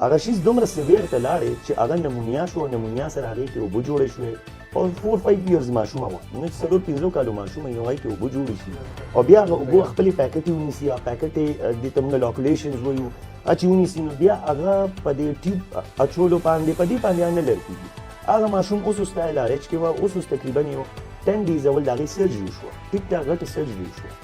هغه شیز دومره سیویر ته لاړې چې هغه نمونیا شو، نمونیا سره هغې کې اوبه جوړې شوې او 4-5 years ماشومه وه، نو چې 4-5 کالو ماشومه یې هغې کې اوبه جوړې شي او بیا هغه اوبه خپلې پیکټ یې ونیسي یا پیکټ یې دې ته موږ لاکولیشنز وایو چې ونیسي، نو بیا هغه په دې ټیوب اچولو باندې په دې باندې نه لرې کېږي. هغه ماشوم اوس اوس ته LRH کې وه، اوس اوس تقریبا یو 10 days اول د هغې سرجري وشوه، ټیک ټاک غټه سرجري وشوه.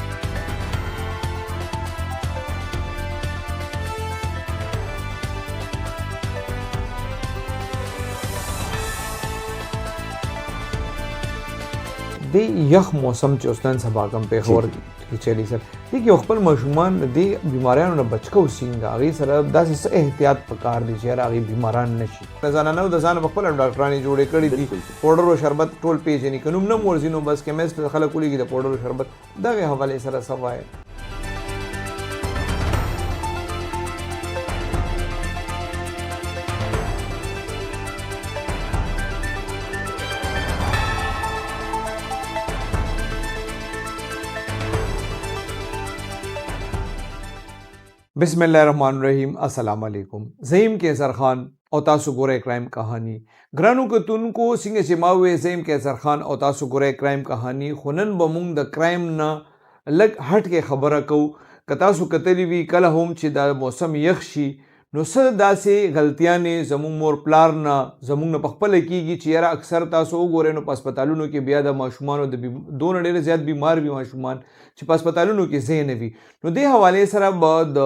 د یخ موسم چې اوس نن سبا کوم پېښور کې چلی سر دې کې خپل ماشومان د بیماریانو نه بچ کو سینګ هغې سره داسې څه احتیاط پکار دي چې هغې بیماران نشي. د ځانانه د ځان په خپل ډاکټرانې جوړې کړي دي، پوډر او شربت ټول پیژني، که نوم نه م ورځي نو بس کیمیسټ خلک ولیږي د پوډر او شربت دغې حوالې سره څه وایي؟ بسم الله الرحمن الرحیم. السلام علیکم. زیم کیسر خان او تاسو ګورئ کرائم کہانی. ګرانو کتونکو څنګه چې ما وې زیم کیسر خان او تاسو ګورئ کرائم کہانی، خو نن به موږ د کرائم نه لږ هټ کې خبره کوو. که تاسو کتلی وي کله هم چې د موسم یخ شي نو څه داسې غلطیانې زموږ مور پلار نه زموږ نه پخپله کېږي چې یاره اکثر تاسو وګورئ نو په هسپتالونو کې بیا د ماشومانو د دونه ډېر زیات بیمار وي ماشومان چې په هسپتالونو کې ځای نه وي. نو دې حوالې سره به د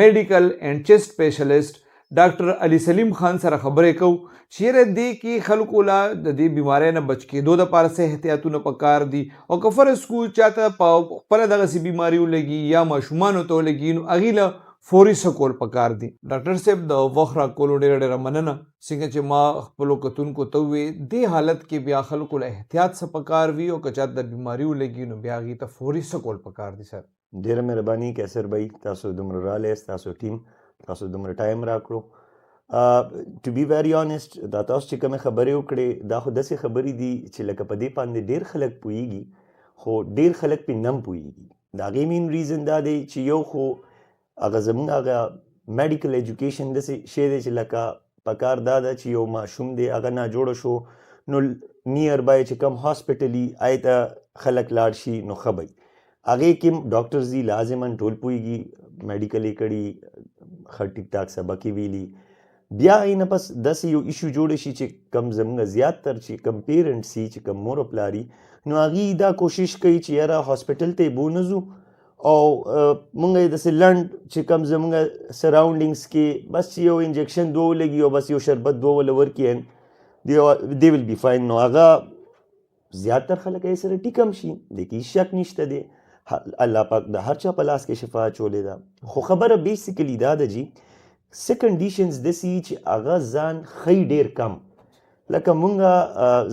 میډیکل اینڈ چیسٹ اسپیشلسٹ ډاکټر علي سلیم خان سره خبرې کوو چې یاره دې کې خلکو لا د دې بیمارۍ نه بچ کېدو دپاره څه احتیاطونه پکار دي او که فرض کړو چاته په خپله دغسې بیماري ولګي یا ماشومانو ته ولګي نو هغې له فوري څه کول پکار دي. ډاکټر صاحب د وخت راکولو ډېره ډېره مننه. څنګه چې ما خپلو کتونکو ته ووې دې حالت کې بیا خلکو له احتیاط څه پکار وي او که چاته د بیماري ولګي نو بیا هغې ته فوري څه کول پکار دي سر؟ ډېره مهرباني کیسر بھائی، تاسو دومره رالیست، تاسو ټیم تاسو دومره ټایم راکړو. ټو بی ویری آنیسټ دا تاسو چې کومې خبرې وکړې دا خو داسې خبرې دي چې لکه په دې باندې ډېر خلک پوهېږي خو ډېر خلک پرې نه پوهېږي. د هغې مین ریزن دا دی چې یو خو هغه زموږ هغه میډیکل ایجوکیشن داسې شی دی چې لکه پکار دا ده چې یو ماشوم دی هغه ناجوړه شو نو نیئر بای چې کوم هاسپټل وي هغې ته خلک لاړ شي نو ښه به هغې کې ډاکټرز دي لازماً ټول پوهېږي، میډیکل یې کړي، ښه ټیک ټاک سبق یې ویلي، بیا هغې نه پس داسې یو ایشو جوړه شي چې کم زموږ زیاتتر چې کم پیرنټس وي چې کم مور او پلار وي نو هغې دا کوشش کوي چې یاره هاسپټل ته یې بونځو او موږ یې داسې لنډ چې کم زموږ سراونډینګس کې بس چې یو انجکشن دوه ولګي او بس یو شربت دوه وله ورکړي دې ول بي فاین. نو هغه زیاتر خلک یې سره ټیک هم شي، دې کې هېڅ شک نشته دی، الله پاک د هر چا په لاس کې شفا اچولې ده. خو خبره بیسیکلی دا ده جي څه کنډیشنز داسې چې هغه ځان ښیي ډېر کم، لکه مونږ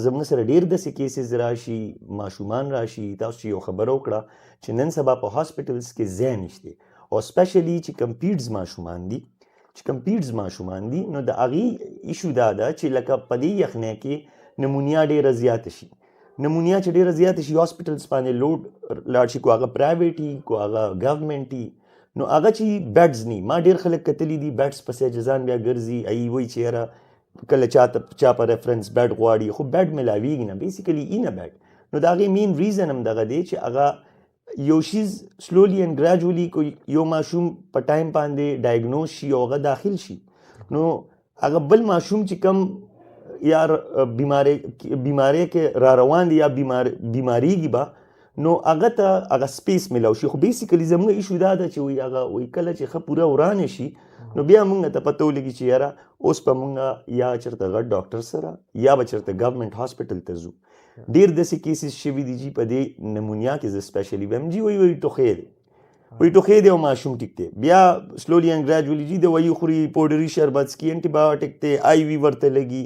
زموږ سره ډېر داسې کیسز راشي، ماشومان راشي، تاسو چې یو خبره وکړه چې نن سبا په هاسپټلز کې ځای نشته او سپیشلی چې کم پیډز ماشومان دي نو د هغې ایشو دا ده چې لکه په دې یخنۍ کې نمونیا ډېره زیاته شي، نمونیا چې ډېره زیاته شي هاسپټلز باندې لوډ لاړ شي، کو هغه پرایویټ وي کو هغه ګورنمنټ وي، نو هغه چې بیډز نه ما ډېر خلک کتلي دي بیډز پسې جزان بیا ګرځي، هغې وایي چې یاره کله چا په ریفرنس بیډ غواړي خو بیډ میلاویږي نه، بیسیکلی ای نه بیډ. نو د هغې مین ریزن هم دغه دی چې هغه یو شیز سلولی اینډ ګریجولي یو ماشوم په ټایم باندې ډایګنوز شي او هغه داخل شي نو هغه بل ماشوم چې کم یا بیماری کې را روان دي یا بیماریږي به نو هغه ته هغه سپیس میلاو شي. خو بیسیکلی زموږ ایشو دا ده چې وایي هغه وایي کله چې ښه پوره ورانې شي نو بیا موږ ته پته ولګي چې یاره اوس به موږ یا چېرته غټ ډاکټر سره یا به چېرته ګورنمنټ هاسپټل ته ځو. ډېر داسې کیسز شوي دي جي په دې نمونیا کې زه سپیشلي وایم جي وایي ټوخی دی او ماشوم ټیک دی، بیا سلولی اینډ ګریجولي جي د وایي خوري پوډري شربت څکي انټي بایوټیک دی آی وي ورته لګي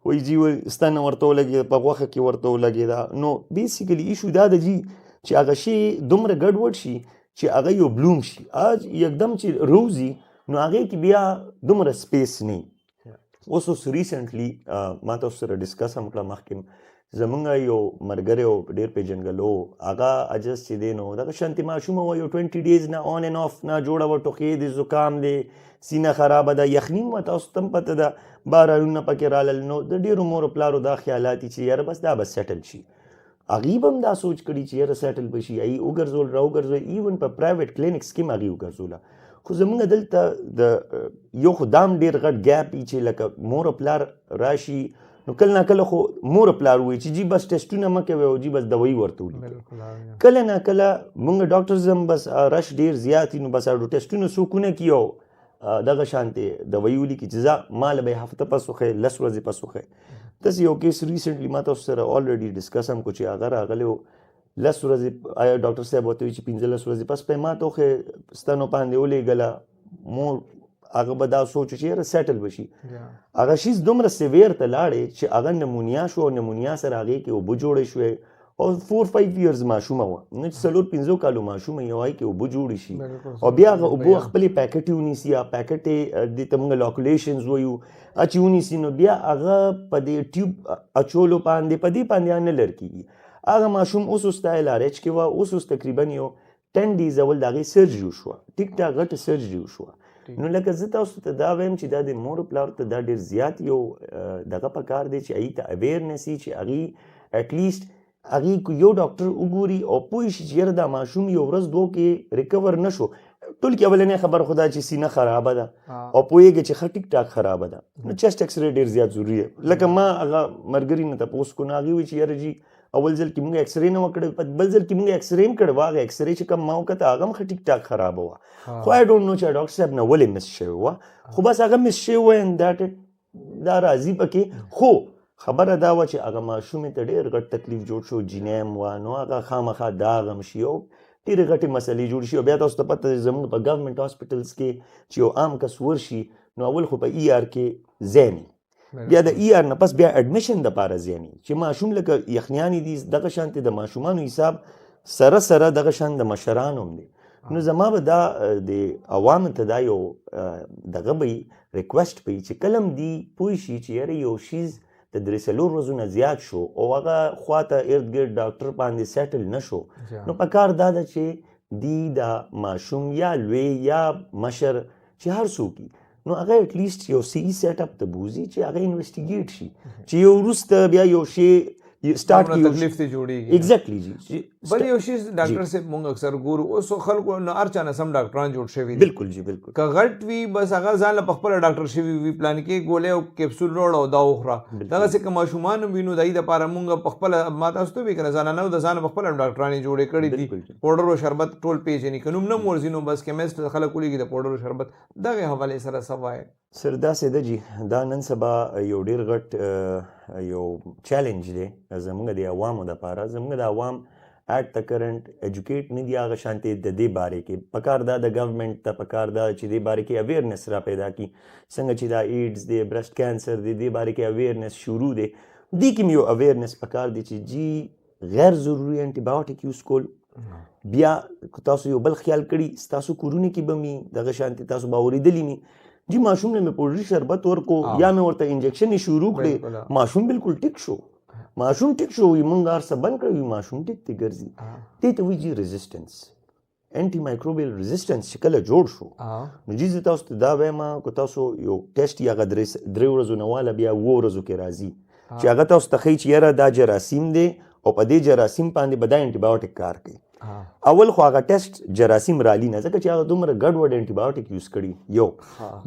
وایي جي ستنه ورته ولګېده په غوښه کې ورته ولګېده. نو بیسیکلی ایشو دا ده جي چې هغه شی دومره ګډوډ شي چې هغه یو بلوم شي یکدم چې روزي نو هغې کې بیا دومره سپیس نه. اوس ریسنټلی ما تاسو سره ډسکس هم کړه مخکې زمونږ یو ملګری و ډېر پیژنګلو هغه اجس چې دی نو دغه شانتې ماشومه وه یو 20 ډیز نه آن اینډ آف نه جوړه وه ټوخې دی زکام دی سینه خرابه ده یخني وه تاسو ته هم پته ده بارانونه پکې رالل نو د ډېرو مورو پلارو دا خیالات دي چې یاره بس دا به سیټل شي هغوی به هم دا سوچ کړي چې یاره سیټل به شي هغوی وګرځول راوګرځول ایون په پرایویټ کلینکس کې هم هغوی وګرځوله خو زمونږ دلته د یو خو دا هم ډېر غټ ګیپ وي چې لکه مور او پلار راشي نو کله نه کله خو مور او پلار وایي چې جی بس ټیسټونه مه کوئ او جی بس دوایي ورته ولیکئ کله نه کله مونږ ډاکټرز هم بس رش ډېر زیات وي نو بس اړو ټیسټونه څوک ونه کړي او دغه شانتې دوایي ولیکي چې ځه ماله به یې هفته پس وښی 10 ورځې پس وښی داسې یو کیس ریسنټلی ما تاسو سره الریډي ډسکس هم کو چې هغه راغلی و 10 ورځې آیا ډاکټر صاحب ورته وایي چې 15 ورځې پس به ما ته وښې ستنو باندې ولېږله مور هغه به دا سوچ چې یاره سیټل به شي هغه شیز دومره سیویر ته لاړې چې هغه نمونیا شو او نمونیا سره هغې کې اوبه جوړې شوې او 4-5 ایرز ماشومه وه نو چې 4-5 کالو ماشومه یې وایي کې اوبه جوړې شي او بیا هغه اوبه خپلې پیکټ یې ونیسي یا پیکټ یې دې ته موږ لاکولیشنز وایو چې ونیسي نو بیا هغه په دې ټیوب اچولو باندې په دې باندې نه لر کېږي هغه ماشوم اوس اوس د LRH کې وه اوس اوس تقریبا یو 10 ډیز اول د هغې سرجري وشوه ټیک ټاک غټه سرجري وشوه نو لکه زه تاسو ته دا وایم چې دا د مور پلار ته دا ډېر زیات یو دغه پکار دی چې هغې ته اویرنس وي چې هغې اټلیسټ هغې یو ډاکټر وګوري او پوه شي چې یاره دا ماشوم یو ورځ دوه کې ریکور نه شو ټول کې اولنۍ خبره خو دا چې سینه خرابه ده او پوهېږي چې ښه ټیک ټاک خرابه ده نو چیسټ ایکس رې ډېر زیات ضروري دی لکه ما هغه ملګري نه تپوس کو نو هغې وایي چې یاره جي اول ځل کې موږ ایکس رې نه وه کړې بل ځل کې موږ ایکس رې هم کړې وه هغه ایکس رې چې کوم ما وکته هغه هم ښه ټیک ټاک خرابه وه خو آی ډونټ نو چې ډاکټر صاحب نه ولې مس شوې وه خو بس هغه مس شوې وه اینډ دیټ دا راځي پکې خو خبره دا وه چې هغه ماشومې ته ډېر غټ تکلیف جوړ شو جینۍ هم وه نو هغه خامخا داغ هم شي او ډېرې غټې مسلې جوړې شي او بیا تاسو ته پته زموږ په ګورنمنټ هاسپټلز کې چې یو عام کس ورشي نو اول خو په ER کې ځای نه بیا د ER نه پس بیا اډمیشن دپاره ځای نه چې ماشوم لکه یخنیانې دي دغه شانتې د ماشومانو حساب سره سره دغه شان د مشرانو هم دی نو زما به دا د عوامو ته دا یو دغه به ریکویسټ به چې کله هم دی پوه شي چې یاره یو شیز د 3-4 ورځو نه زیات شو او هغه خواته ارد ګرد ډاکټر باندې سیټل نه شو نو پکار دا ده چې دی دا ماشوم یا لوی یا مشر چې هر څوک نو هغه اټلیسټ یو صحیح سیټ اپ ته بوزي چې هغه انویسټیګیټ شي چې یو وروسته بیا یو شی سٹارټ کی تکلیف ته جوړیږي ایگزیکټلی جی بل یو شی ډاکټر صاحب مونږ اکثر ګورو اوس خلکو نه هر چا نه سم ډاکټران جوړ شوي دي بالکل جی بالکل که غټ وي بس هغه ځان له خپل ډاکټر شوي وي پلان کې ګولې او کیپسول روړ او دا وخوره دغه څه که ماشومان وینو دای د پاره مونږ په خپل ما تاسو ته وی کنه ځان نه د ځان په خپل ډاکټرانې جوړې کړې دي پوډر او شربت ټول پیژنې کنوم نه مورزینو بس کیمست خلک ولګي د پوډر او شربت دغه حواله سره سوای سر داسې ده جی دا نن سبا یو ډېر غټ یو چیلنج دی زموږ د عوامو دپاره زموږ د عوام ایٹ د کرنٹ ایجوکیټ نه دي هغه شانتې د دې بارې کې پکار دا د ګورنمنټ ته پکار دا چې دې بارې کې اویرنس را پیدا کړي څنګه چې دا ایډز دی برسټ کینسر دی دې بارې کې اویرنس شروع دی دې کې یو اویرنس پکار دی چې جی غیر ضروري انټي بایوټیک یوز کول بیا تاسو یو بل خیال کړي ستاسو کورونه کې به مې دغه شانتې تاسو به اورېدلي مې جی ماشوم نه مې پوډري شربت ورکو یا مې ورته انجکشن یې شروع کړې ماشوم بالکل ټیک شو ماشوم ټیک شو وي مونږ هر څه بند کړی ماشوم ټیک دی ګرځي دې ته وایي جي ریزسټنس انټي مایکروبیل ریزسټنس چې کله جوړ شو نو جی زه تاسو ته دا وایم که تاسو یو ټیسټ یا هغه 3 ورځو نه واله بیا 7 ورځو کې راځي چې هغه تاسو ته ښیي چې یاره دا جراثیم دی او په دې جراثیم باندې به دا انټي بایوټیک کار کوي اول خو هغه ټیسټ جراثیم رالي نه ځکه چې هغه دومره ګډ وډ انټي بایوټیک یوز کړي یو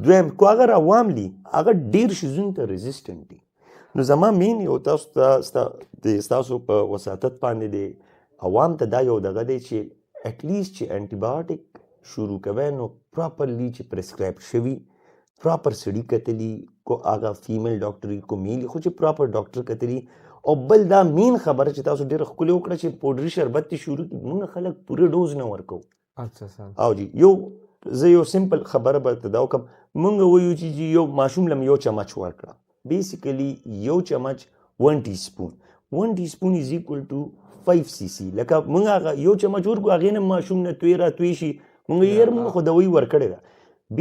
دویم کو اگر عواملی هغه ډېر شیزونو ته ریزسټنټ دي نو زما مین یو تاسو ته د ستاسو په وساطت باندې دی عوام ته دا یو دغه دی چې اټلیسټ چې انټي بایوټیک شروع کوي نو پراپرلی چې پرسکرایب شوي پراپر سړي کتلی کو هغه فیمیل ډاکټر کو میل خو چې پراپر ډاکټر کتلی او بل دا مین خبره چې تاسو ډېره ښکلې وکړه چې پوډري شربت دې شروع کړي موږ خلک پوره ډوز نه ورکوو او جی یو زه یو سمپل خبره به ته دا وکړم موږ وایو چې جی یو ماشوم لم یو چمچ ورکړه بیسیکلی یو چمچ 1 ټي سپون از ایکول ټو 5 cc لکه موږ هغه یو چمچ ورکړو هغې نه ماشوم نه توی را توی شي موږ یې موږ خو دوی ورکړې ده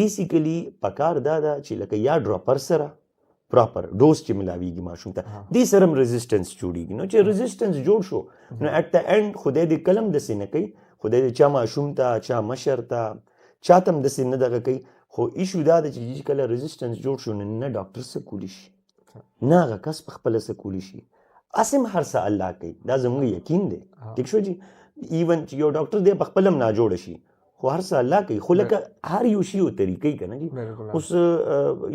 بیسیکلی پکار دا ده چې لکه یا ډراپر سره پراپر ډوز چې ملاویږي ماشوم ته دې سره هم رزسټنس جوړیږي. نو چې رزسټنس جوړ شو نو اټ د اینډ خدای دې کلم داسې نه کوي، خدای دې چا ماشوم ته چا مشر ته چاته هم داسې نه دغه کوي. خو ایشو دا ده چې کله رزسټنس جوړ شو نه ډاکټر څه کولی شي نه هغه کس په خپله څه کولی شي، هسې هم هر څه الله کوي. دا زموږ یقین دی. ټیک شو جي. ایون چې یو ډاکټر دی په خپله هم ناجوړه شي خو هر څه الله کوي. خو لکه هر یو شي یو طریقې که نه جي. اوس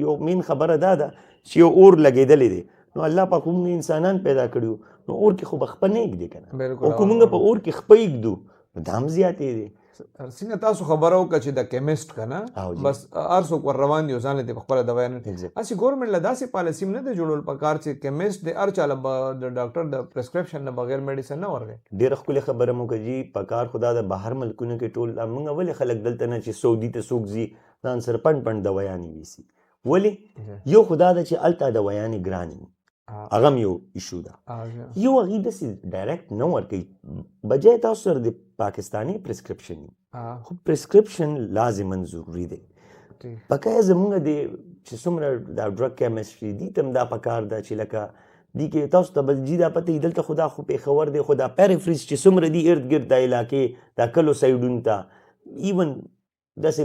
یو مین خبره دا ده چې یو اور لګېدلی دی نو الله پاک موږ انسانان پیدا کړي نو اور کې خو به خپه نه ږدي که نه، او که موږ په اور کې خپه ږدو نو دا هم زیاتې دی. څنګه تاسو خبره وکړه چې د کیمسټ که نه بس هر څوک ور روان دي او ځان له دې پخپله دوا نه هسې ګورنمنټ له داسې پالیسي هم نه ده جوړول پکار چې کیمسټ د هر چا له د ډاکټر د پرسکرپشن نه بغیر میډیسن نه ورکوي. ډېره ښکلې خبره مو وکړه جي. پکار خو دا د بهر ملکونو کې ټول موږ ولې خلک دلته نه چې سعودي ته څوک ځي ځان سره پنډ دوايانې ویسي. ولې یو خو دا ده چې هلته دوايانې ګرانې وي، هغه هم یو ایشو ده. یو هغې داسې ډایرکټ نه ورکوي، بجای تاسو سره د پاکستاني پرسکرپشن خو پرسکرپشن لازما ضروري دی. پکای زمونږ د چې څومره دا ډرګ کیمسټري دي ته هم دا پکار ده چې لکه دي کې تاسو ته به جي دا پته وي دلته خو دا خو پېښور دی، خو دا پیرفریز چې څومره دي ارد ګرد دا علاقې دا کلو سایډونو ته ایون داسې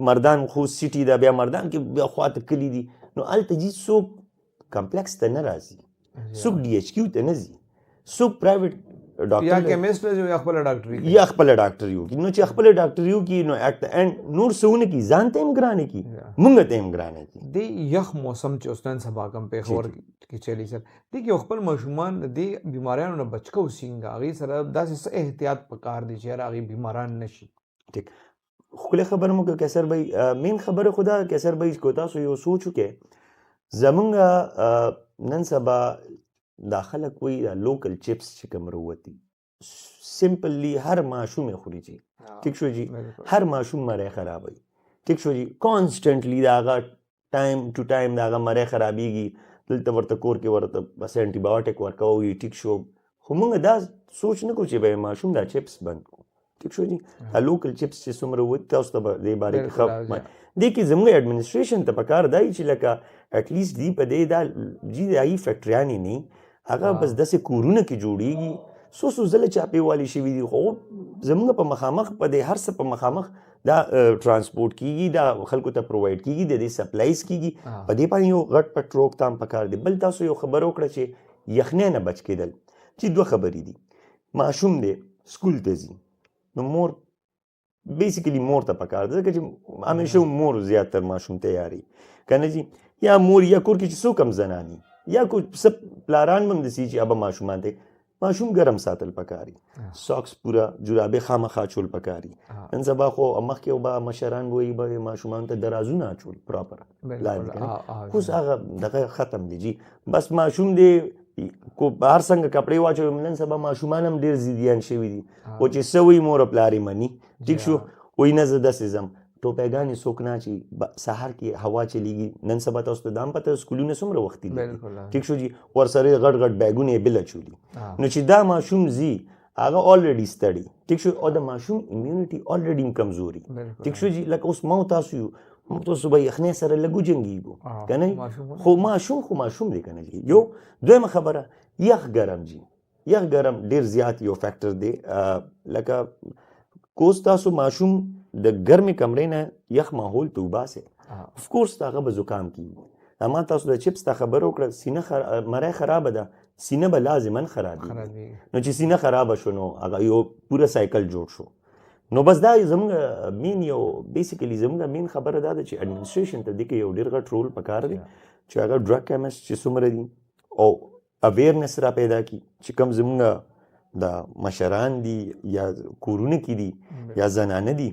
مردان خو سټي ده، بیا مردان کې بیا خواته کلي دي نو هلته جي څوک کمپلیکس ته نه راځي، څوک ډي ایچ کیو ته نه ځي، څوک پرایویټ یا کیمسټ له یا خپل ډاکټري یا خپل ډاکټر یو کی نو چې خپل ډاکټر یو کی نو اټ اینڈ نور سونه کی ځان ته هم ګرانه کی مونږ ته هم ګرانه کی. د یخ موسم چې اوسنن سبا کم په خور کې چلی سر د کې خپل مشومان د بیماریانو نه بچ کو سینګا غي سره داسې احتیاط پکار دي چې هغه بیماران نشي. ټیک خپل خبر مو کې کسر بھائی مین خبر خدا کسر بھائی کو تاسو یو سوچو کې زمونږ نن سبا داخله کوئی دا لوکل چپس چې کوم وروتي سمپلی هر ماشوم خوري جی. ٹھیک شو جی. هر ماشوم مړی خرابوي. ټیک شو جی. کانسټنټلی دا هغه ټایم ټو ټایم دا هغه مړی خرابېږي دلته ورته کور کې ورته بس انټي بایوټیک ورکوي. ټیک شو. خو موږ دا سوچ نه کوو چې به ماشوم دا چپس بند کړو. ټیک شو جی. دا لوکل چپس چې څومره وروتي تاسو ته به دې بارې کې دې کې زموږ ایډمنسټریشن ته پکار دی چې لکه اټلیسټ دی په دې دا جي د هغې فیکټریانې نه هغه بس داسې کورونه کې جوړیږي څو ځله چاپې والي شوي دي خو زموږ په مخامخ په دې هر څه په مخامخ دا ټرانسپورټ کیږي دا خلکو ته پرووایډ کیږي د دې سپلایز کیږي په دې باندې یو غټ پټ روکتام پکار دی. بل تاسو یو خبر وکړه چې یخنۍ نه بچ کېدل چې دوه خبرې دي. ماشوم دی سکول ته ځي نو مور بیسیکلی مور ته پکار ده ځکه چې همیشه مور زیاتر ماشوم تیاری کنه جی یا مور یا کور کې چې څوک هم زناني یا کو سب پلاران هم دسی چې ابا ماشومان ته ماشوم ګرم ساتل پکاري، ساکس پورا جرابې خامخا چول پکاري. نن سبا خو مخکې او با مشران وایي به ماشومان ته درازونه اچول پراپر خو هغه دغه ختم دي جی. بس ماشوم دی کو بهر څنګه کپړې واچوي نن سبا ماشومان هم ډېر ضدیان شوي دي او چې څه وایي مور پلار یې مني. ټیک شو. وایي نه زه داسې ځم ټوپیګانې څوک نه چې سهار کې هوا چلیږي. نن سبا تاسو ته دا هم پته سکولونه څومره وختي دي. ټیک شو جي. ورسره غټ غټ بیګونه یې بل اچولي نو چې دا ماشوم ځي هغه الریډي ستړي. ټیک شو. او د ماشوم امیونټي الریډي کمزوري. ټیک شو جي. لکه اوس ما تاسو یو موږ تاسو به یخنۍ سره لږ وجنګېږو که نه خو ماشوم دی که نه جي. یو دویمه خبره یخ ګرم جي. یخ ګرم ډېر زیات یو فیکټر دی. لکه کوس تاسو ماشوم د ګرمې کمرې نه یخ ماحول ته وباسئ افکورس هغه به زکام کېږي. ما تاسو د چپس ته خبره وکړه سینه مړی خرابه ده سینه به لازما خرابېږي نو چې سینه خرابه شو نو هغه یو پوره سایکل جوړ شو. نو بس دا زموږ مین یو بیسیکلی زموږ مین خبره دا ده چې ایډمنسټریشن ته دې کې یو ډېر غټ رول پکار دی چې هغه ډرګ کیمسټ چې څومره دي او اویرنس را پیدا کړي چې کوم زموږ د مشران دي یا کورونه کې دي یا زنانه دي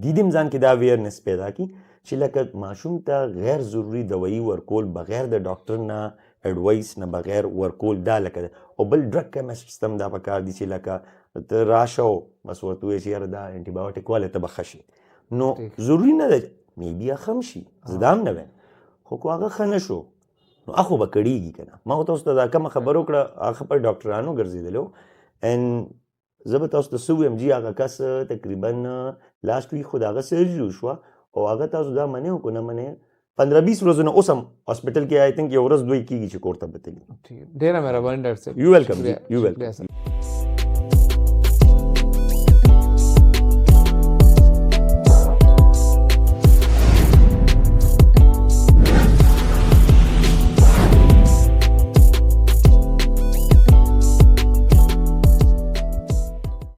دې هم ځان کې دا اویرنس پیدا کړي چې لکه ماشوم ته غیر ضروري دوایي ورکول بغیر د ډاکټر نه اډوایس نه بغیر ورکول دا لکه او بل ډرګ کیمسټ سیستم دا پکار دي چې لکه ته راشه او بس ورته ووایې چې یاره دا انټي بایوټیک والی ته به ښه شي نو ضروري نه ده میبي هغه ښه هم شي زه دا هم نه وایم خو که هغه ښه نه شو نو هغه به کړېږي که نه. ما تاسو ته دا کومه خبره وکړه هغه په ډاکټرانو ګرځېدلی و زه به تاسو ته څه ویم جي هغه کس تقریبا لاست ویک خو د هغه سرجري وشوه او هغه تاسو دا منې او که نه منې 15-20 ورځې نه اوس هم هاسپټل کې آی تھنک یو ورځ دوی کېږي چې کور ته به تلي. ډېره مهرباني ډاکټر صاحب. یو ویلکم شکریہ. یو ویلکم.